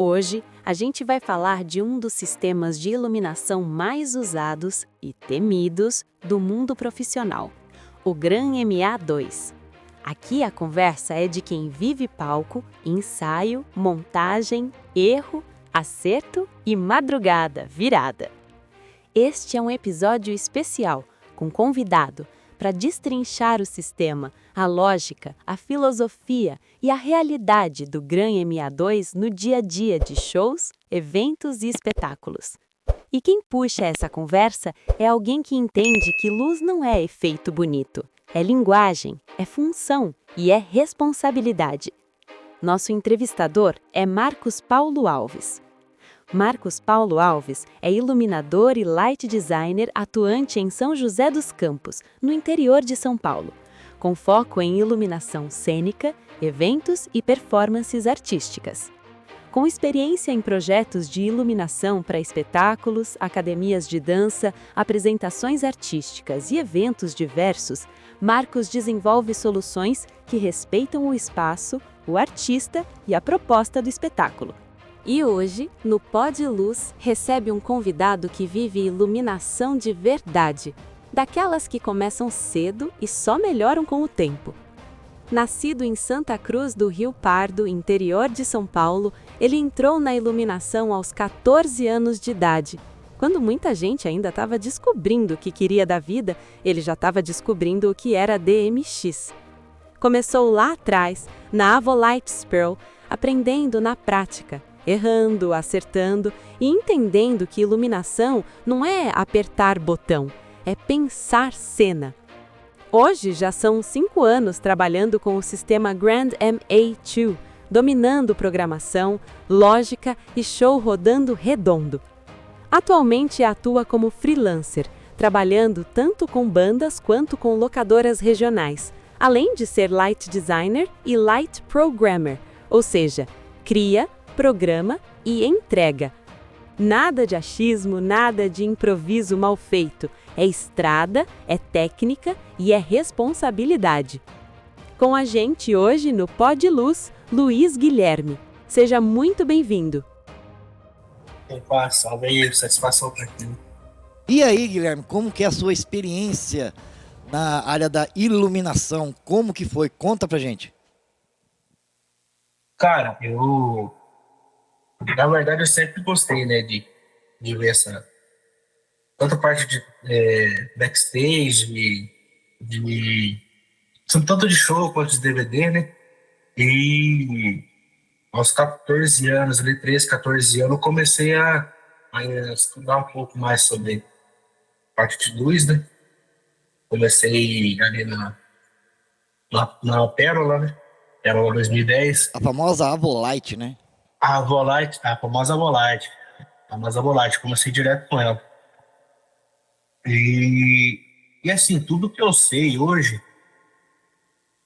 Hoje, a gente vai falar de um dos sistemas de iluminação mais usados e temidos do mundo profissional, o Gran MA2. Aqui a conversa é de quem vive palco, ensaio, montagem, erro, acerto e madrugada virada. Este é um episódio especial, com convidado, para destrinchar o sistema, a lógica, a filosofia e a realidade do Gran MA2 no dia a dia de shows, eventos e espetáculos. E quem puxa essa conversa é alguém que entende que luz não é efeito bonito, é linguagem, é função e é responsabilidade. Nosso entrevistador é Marcos Paulo Alves. Marcos Paulo Alves é iluminador e light designer atuante em São José dos Campos, no interior de São Paulo, com foco em iluminação cênica, eventos e performances artísticas. Com experiência em projetos de iluminação para espetáculos, academias de dança, apresentações artísticas e eventos diversos, Marcos desenvolve soluções que respeitam o espaço, o artista e a proposta do espetáculo. E hoje, no Pod Luz, recebe um convidado que vive iluminação de verdade, daquelas que começam cedo e só melhoram com o tempo. Nascido em Santa Cruz do Rio Pardo, interior de São Paulo, ele entrou na iluminação aos 14 anos de idade. Quando muita gente ainda estava descobrindo o que queria da vida, ele já estava descobrindo o que era DMX. Começou lá atrás, na Avolight Pearl, aprendendo na prática, errando, acertando e entendendo que iluminação não é apertar botão, é pensar cena. Hoje já são 5 anos trabalhando com o sistema Grand MA2, dominando programação, lógica e show rodando redondo. Atualmente atua como freelancer, trabalhando tanto com bandas quanto com locadoras regionais, além de ser light designer e light programmer, ou seja, cria, programa e entrega. Nada de achismo, nada de improviso mal feito. É estrada, é técnica e é responsabilidade. Com a gente hoje no Pod Luz, Luiz Guilherme. Seja muito bem-vindo. Opa, salve aí, satisfação pra aqui. E aí, Guilherme, como que é a sua experiência na área da iluminação? Como que foi? Conta pra gente. Cara, na verdade, eu sempre gostei, né, de ver tanta parte de backstage, de tanto de show quanto de DVD, né? E aos 14 anos, ali, 13, 14 anos, eu comecei a estudar um pouco mais sobre parte de luz, né? Comecei ali na Pérola, né? Pérola 2010. A famosa Avolight, né? A Volite, a famosa Volite. A famosa Volite, comecei direto com ela. E assim, tudo que eu sei hoje,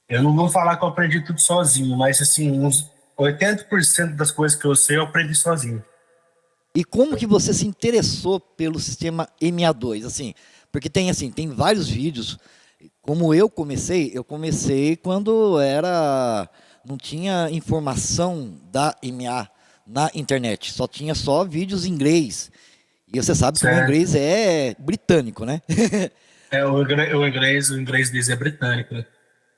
eu não vou falar que eu aprendi tudo sozinho, mas assim, uns 80% das coisas que eu sei eu aprendi sozinho. E como que você se interessou pelo sistema MA2? Assim, porque tem vários vídeos. Como eu comecei quando não tinha informação da MA na internet, só vídeos em inglês. E você sabe que o Certo. inglês é britânico, né? O inglês deles é britânico, né?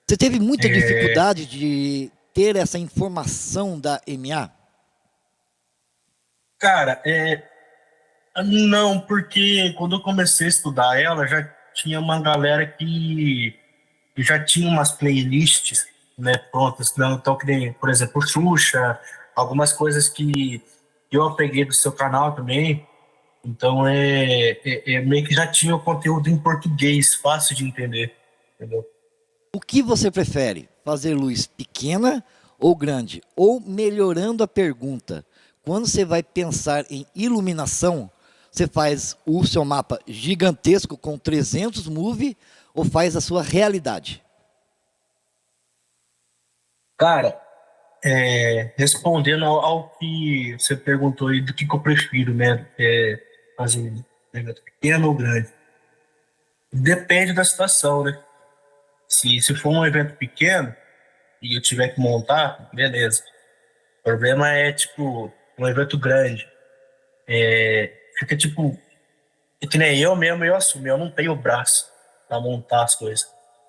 Você teve muita dificuldade de ter essa informação da MA? Cara, não, porque quando eu comecei a estudar ela, já tinha uma galera que já tinha umas playlists, né, prontas, não, então que nem, por exemplo, Xuxa, algumas coisas que eu peguei do seu canal também, então meio que já tinha o conteúdo em português, fácil de entender, entendeu? O que você prefere? Fazer luz pequena ou grande? Ou melhorando a pergunta, quando você vai pensar em iluminação, você faz o seu mapa gigantesco com 300 MUV ou faz a sua realidade? Cara, respondendo ao que você perguntou aí do que eu prefiro, né, fazer um evento pequeno ou grande, depende da situação, né? Se for um evento pequeno e eu tiver que montar, beleza. O problema é, tipo, um evento grande, fica tipo, que nem eu mesmo, eu assumo, eu não tenho braço para montar as coisas.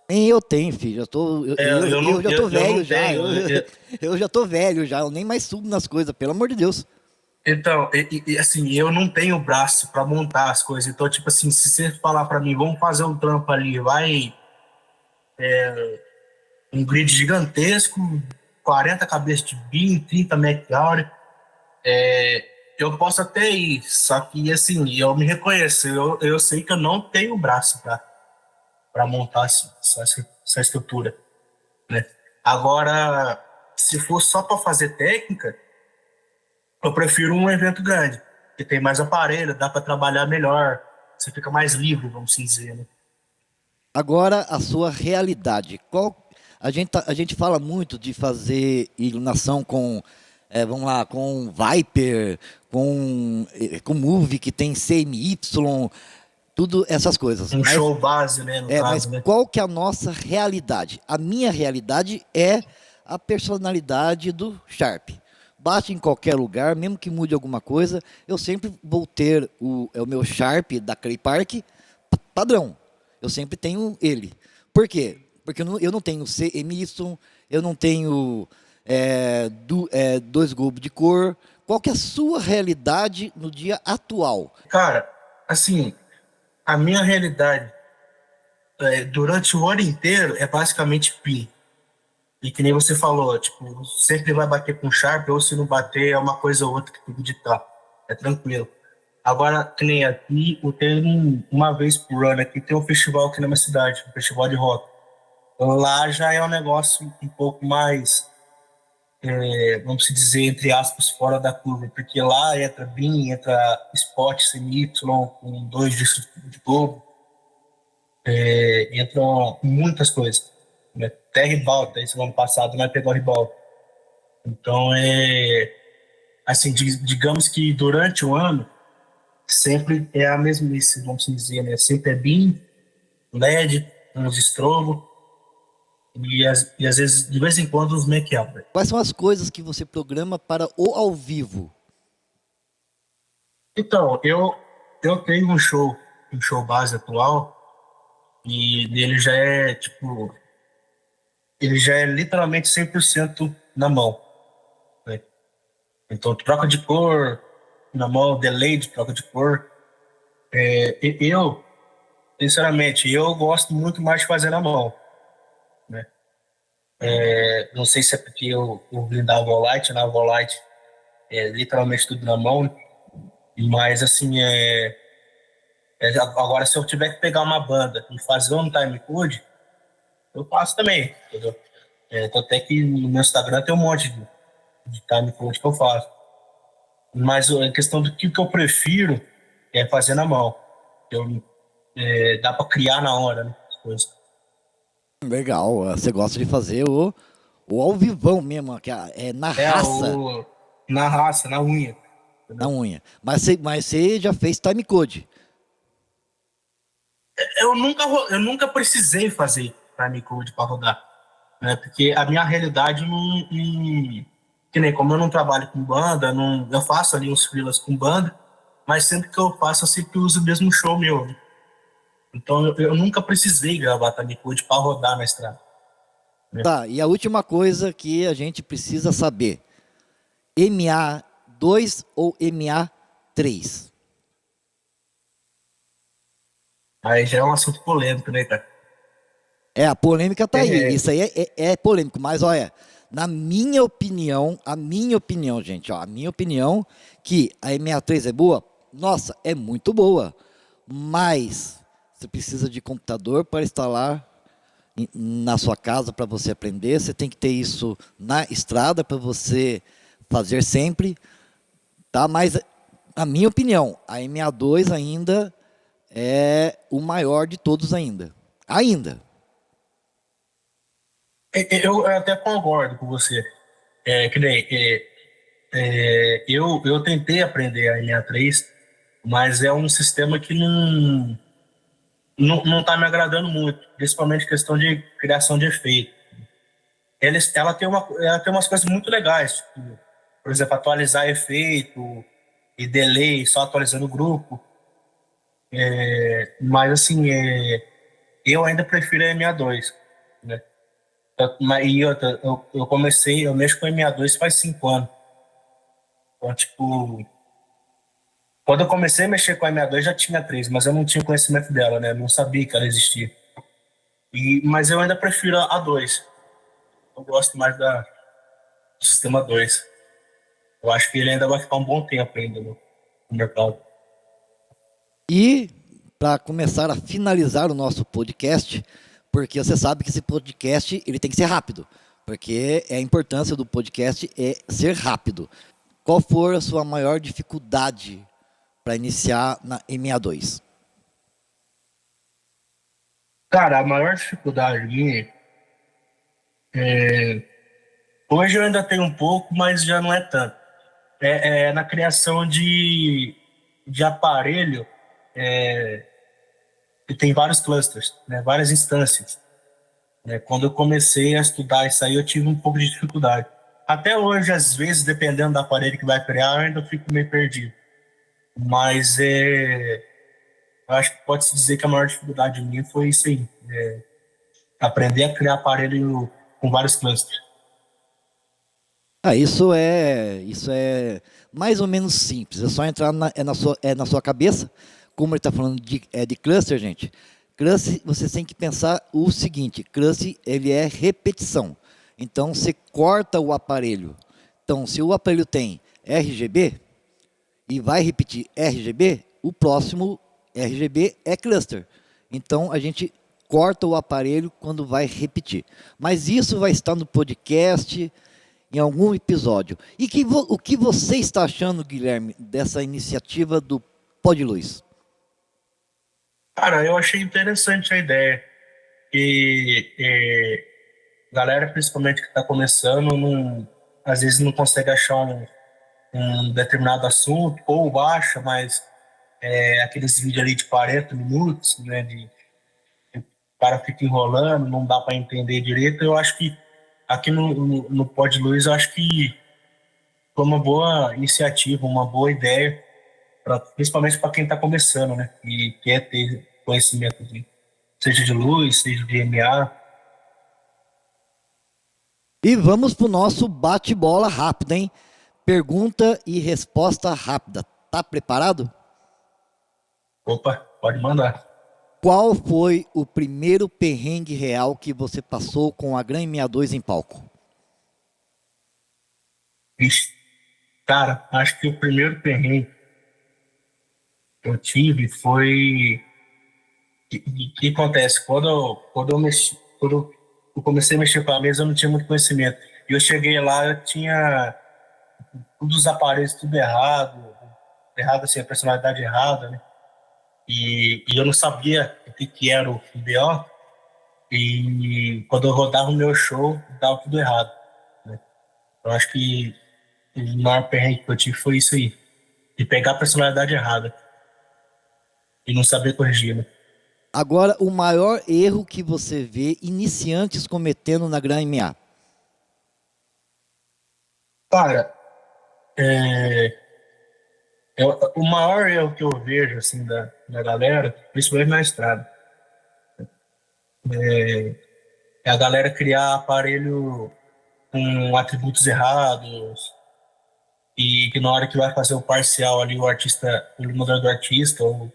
Nem eu tenho, filho. Eu já tô Eu não velho já. tenho. Eu já tô velho já. Eu nem mais subo nas coisas, pelo amor de Deus. Então, assim, eu não tenho braço para montar as coisas. Então, tipo assim, se você falar para mim, vamos fazer um trampo ali, vai um grid gigantesco, 40 cabeças de BIM, 30 McHour, eu posso até ir, só que assim, eu me reconheço, eu sei que eu não tenho braço para montar assim, essa estrutura, né? Agora, se for só para fazer técnica, eu prefiro um evento grande, que tem mais aparelho, dá para trabalhar melhor, você fica mais livre, vamos assim dizer, né? Agora, a sua realidade. A gente fala muito de fazer iluminação com, vamos lá, com Viper, com Move, que tem CMY, tudo essas coisas. Um show base, né, no Mas caso, né? qual que é a nossa realidade? A minha realidade é a personalidade do Sharp. Bate em qualquer lugar, mesmo que mude alguma coisa, eu sempre vou ter o meu Sharp da Clay Park padrão. Eu sempre tenho ele. Por quê? Porque eu não tenho CMY, eu não tenho dois globos de cor. Qual que é a sua realidade no dia atual? Cara, assim, a minha realidade durante o ano inteiro é basicamente PIN. E que nem você falou, tipo, sempre vai bater com Sharp, ou se não bater, é uma coisa ou outra que tem que editar. É tranquilo. Agora, que nem aqui, eu tenho uma vez por ano aqui, tem um festival aqui na minha cidade, um festival de rock. Então, lá já é um negócio um pouco mais, vamos dizer, entre aspas, fora da curva, porque lá entra BIM, entra Spot, CMY, com 2 discos de globo, entram muitas coisas. Né? Até ribalta, esse ano passado nós pegou ribalta. Então, assim, digamos que durante o ano, sempre é a mesmice, vamos dizer, né? Sempre é BIM, LED, uns strobo, e às vezes, de vez em quando, os make-up. Quais são as coisas que você programa para o ao vivo? Então, eu tenho um show base atual, e ele já é, tipo, ele já é literalmente 100% na mão, né? Então, troca de cor na mão, delay de troca de cor. Eu, sinceramente, eu gosto muito mais de fazer na mão, né? Não sei se é porque eu vim da Volite, na Volite é literalmente tudo na mão, mas assim, agora se eu tiver que pegar uma banda e fazer um timecode, eu faço também, entendeu? Tanto é que no meu Instagram tem um monte de timecode que eu faço. Mas a questão do que eu prefiro é fazer na mão. Eu, dá para criar na hora, né? As coisas. Legal, você gosta de fazer o ao vivão mesmo, que é na raça, Na raça, na unha. na Entendeu? unha. Mas você já fez timecode. Eu nunca precisei fazer timecode para rodar, né? Porque a minha realidade que nem como eu não trabalho com banda, não, eu faço ali uns freelas com banda, mas sempre que eu faço, eu sempre uso o mesmo show meu, né? Então eu nunca precisei gravar timecode para rodar na estrada, né? Tá, e a última coisa que a gente precisa saber: MA2 ou MA3? Aí já é um assunto polêmico, né, cara? A polêmica tá aí. É, Isso aí é polêmico, mas olha, na minha opinião, gente, ó, a minha opinião, que a MA3 é boa, nossa, é muito boa. Mas você precisa de computador para instalar na sua casa para você aprender. Você tem que ter isso na estrada para você fazer sempre, tá? Mas a minha opinião, a MA2 ainda é o maior de todos ainda. Ainda. eu até concordo com você. Que nem, eu tentei aprender a NA3, mas é um sistema que não tá me agradando muito, principalmente questão de criação de efeito. Ela tem umas coisas muito legais, tipo, por exemplo, atualizar efeito e delay, só atualizando o grupo. Mas, assim, eu ainda prefiro a MA2, né? Eu mexo com a MA2 faz 5 anos. Então, tipo, quando eu comecei a mexer com a MA2 já tinha 3, mas eu não tinha conhecimento dela, né? Eu não sabia que ela existia. Mas eu ainda prefiro a 2. Eu gosto mais do sistema 2. Eu acho que ele ainda vai ficar um bom tempo ainda no mercado. E para começar a finalizar o nosso podcast, porque você sabe que esse podcast ele tem que ser rápido, porque a importância do podcast é ser rápido. Qual for a sua maior dificuldade para iniciar na MA2? Cara, a maior dificuldade minha, hoje eu ainda tenho um pouco, mas já não é tanto. É na criação de aparelho, que tem vários clusters, né, várias instâncias. Né? Quando eu comecei a estudar isso aí, eu tive um pouco de dificuldade. Até hoje, às vezes, dependendo do aparelho que vai criar, eu ainda fico meio perdido. Mas eu acho que pode-se dizer que a maior dificuldade minha foi isso aí. Aprender a criar aparelho com vários clusters. Isso é mais ou menos simples. É só entrar na sua cabeça. Como ele está falando de cluster, gente. Cluster, você tem que pensar o seguinte: cluster ele é repetição. Então você corta o aparelho. Então, se o aparelho tem RGB e vai repetir RGB, o próximo RGB é cluster. Então a gente corta o aparelho quando vai repetir. Mas isso vai estar no podcast em algum episódio. E o que você está achando, Guilherme, dessa iniciativa do Pod Luz? Cara, eu achei interessante a ideia. Que galera, principalmente que está começando, às vezes não consegue achar um determinado assunto, ou acha, mas aqueles vídeos ali de 40 minutos, né, o cara fica enrolando, não dá para entender direito. Eu acho que aqui no Pod Luz, eu acho que foi uma boa iniciativa, uma boa ideia, principalmente para quem está começando, né, e quer ter conhecimento seja de luz, seja de MA. E vamos para o nosso bate-bola rápido, hein? Pergunta e resposta rápida. Tá preparado? Opa, pode mandar. Qual foi o primeiro perrengue real que você passou com a Gran M62 em palco? Ixi, cara, acho que o primeiro perrengue que eu tive foi. O que acontece? Quando eu comecei a mexer com a mesa, eu não tinha muito conhecimento. E eu cheguei lá, eu tinha todos os aparelhos tudo errado assim, a personalidade errada, né? E eu não sabia o que era o BO. E quando eu rodava o meu show, dava tudo errado, né? Eu acho que o maior perrengue que eu tive foi isso aí, de pegar a personalidade errada e não saber corrigir, né? Agora, o maior erro que você vê iniciantes cometendo na Gran MA? Cara, o maior erro que eu vejo, assim, da galera, principalmente na estrada, é a galera criar aparelho com atributos errados e que na hora que vai fazer o parcial ali, o iluminador do artista, ou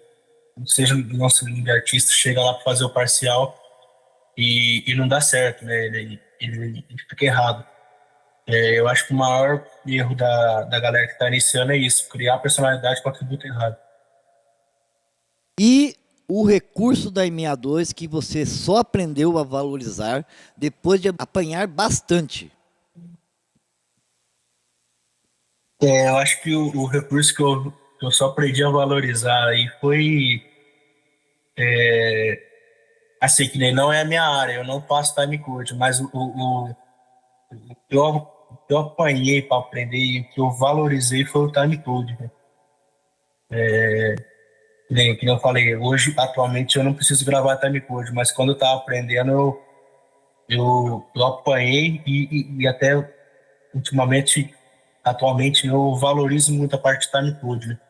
seja, o nosso de artista, chega lá para fazer o parcial e não dá certo, né? Ele fica errado. Eu acho que o maior erro da galera que está iniciando é isso, criar personalidade com atributo errado. E o recurso da M62 que você só aprendeu a valorizar depois de apanhar bastante? Eu acho que o recurso que eu só aprendi a valorizar aí foi, assim, que nem não é a minha área, eu não faço time code, mas o que eu apanhei para aprender e o que eu valorizei foi o time code, né? Que nem eu falei, hoje, atualmente, eu não preciso gravar time code, mas quando eu estava aprendendo, eu apanhei e até ultimamente atualmente eu valorizo muito a parte de time code, né?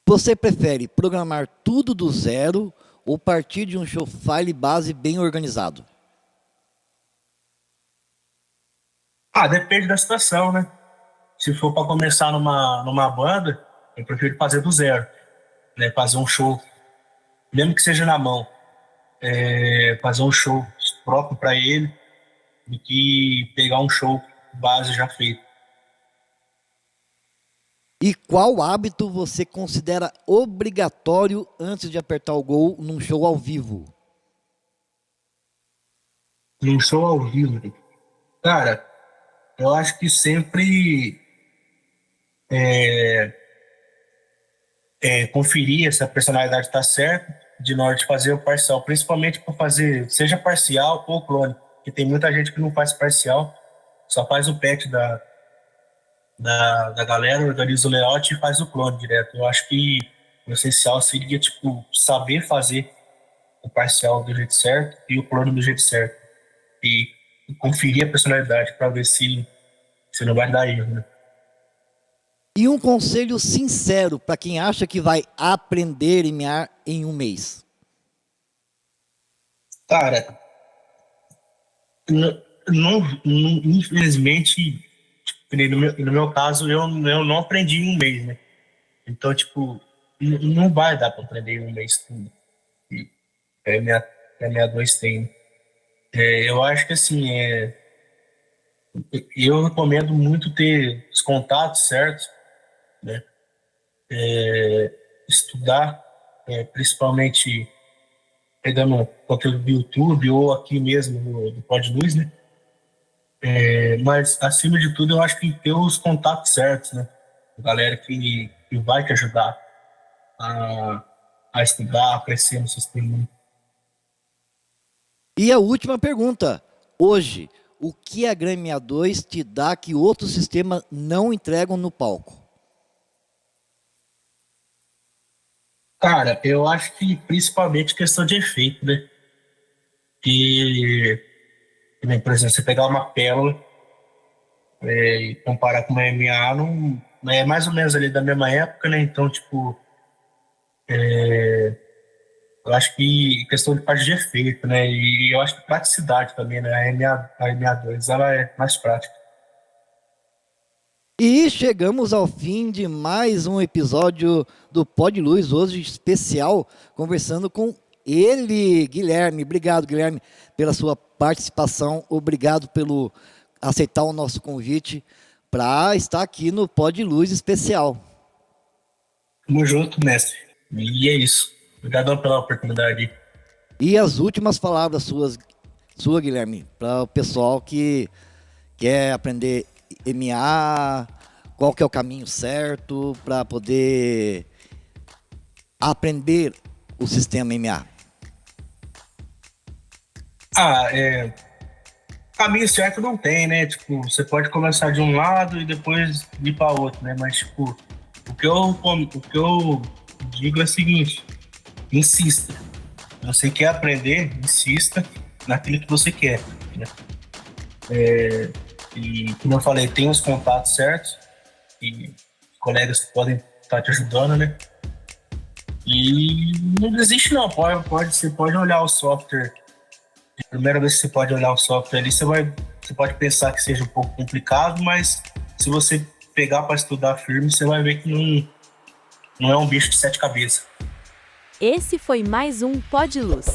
Você prefere programar tudo do zero ou partir de um show file base bem organizado? Depende da situação, né? Se for para começar numa banda, eu prefiro fazer do zero, né? Fazer um show, mesmo que seja na mão, fazer um show próprio para ele, do que pegar um show base já feito. E qual hábito você considera obrigatório antes de apertar o gol num show ao vivo? Num show ao vivo, cara, eu acho que sempre conferir se a personalidade está certa, de na hora de fazer o parcial, principalmente para fazer, seja parcial ou clone, porque tem muita gente que não faz parcial, só faz o patch da galera, organiza o layout e faz o clone direto. Eu acho que o essencial seria, tipo, saber fazer o parcial do jeito certo e o clone do jeito certo. E conferir a personalidade para ver se não vai dar erro, né? E um conselho sincero para quem acha que vai aprender MEA em um mês. Cara, infelizmente, tipo, no meu caso, eu não aprendi em um mês, né? Então, tipo, não vai dar para aprender em um mês tudo. E a minha 2 tem. Eu acho que, assim, eu recomendo muito ter os contatos certos, né? Estudar, principalmente pegando conteúdo do YouTube ou aqui mesmo no PodLuz, né? Mas, acima de tudo, eu acho que ter os contatos certos, né? A galera que vai te ajudar a estudar, a crescer no sistema. E a última pergunta. Hoje, o que a Grêmio 62 te dá que outros sistemas não entregam no palco? Cara, eu acho que principalmente questão de efeito, né? Que nem, por exemplo, você pegar uma pérola e comparar com uma MA, não é mais ou menos ali da mesma época, né? Então, tipo, eu acho que questão de parte de efeito, né? E eu acho que praticidade também, né? A MA2, ela é mais prática. E chegamos ao fim de mais um episódio do PodLuz, hoje especial, conversando com ele, Guilherme. Obrigado, Guilherme, pela sua participação. Obrigado pelo aceitar o nosso convite para estar aqui no PodLuz especial. Tamo junto, mestre. E é isso. Obrigadão pela oportunidade. E as últimas palavras sua, Guilherme, para o pessoal que quer aprender MEA, qual que é o caminho certo para poder aprender o sistema MEA? Caminho certo não tem, né? Tipo, você pode começar de um lado e depois ir para outro, né? Mas, tipo, o que eu digo é o seguinte: insista. Se você quer aprender, insista naquilo que você quer, né? E, como eu falei, tem os contatos certos e colegas que podem estar te ajudando, né? E não desiste não, você pode olhar o software. A primeira vez que você pode olhar o software ali, você pode pensar que seja um pouco complicado, mas se você pegar para estudar firme, você vai ver que não é um bicho de 7 cabeças. Esse foi mais um PodLuz.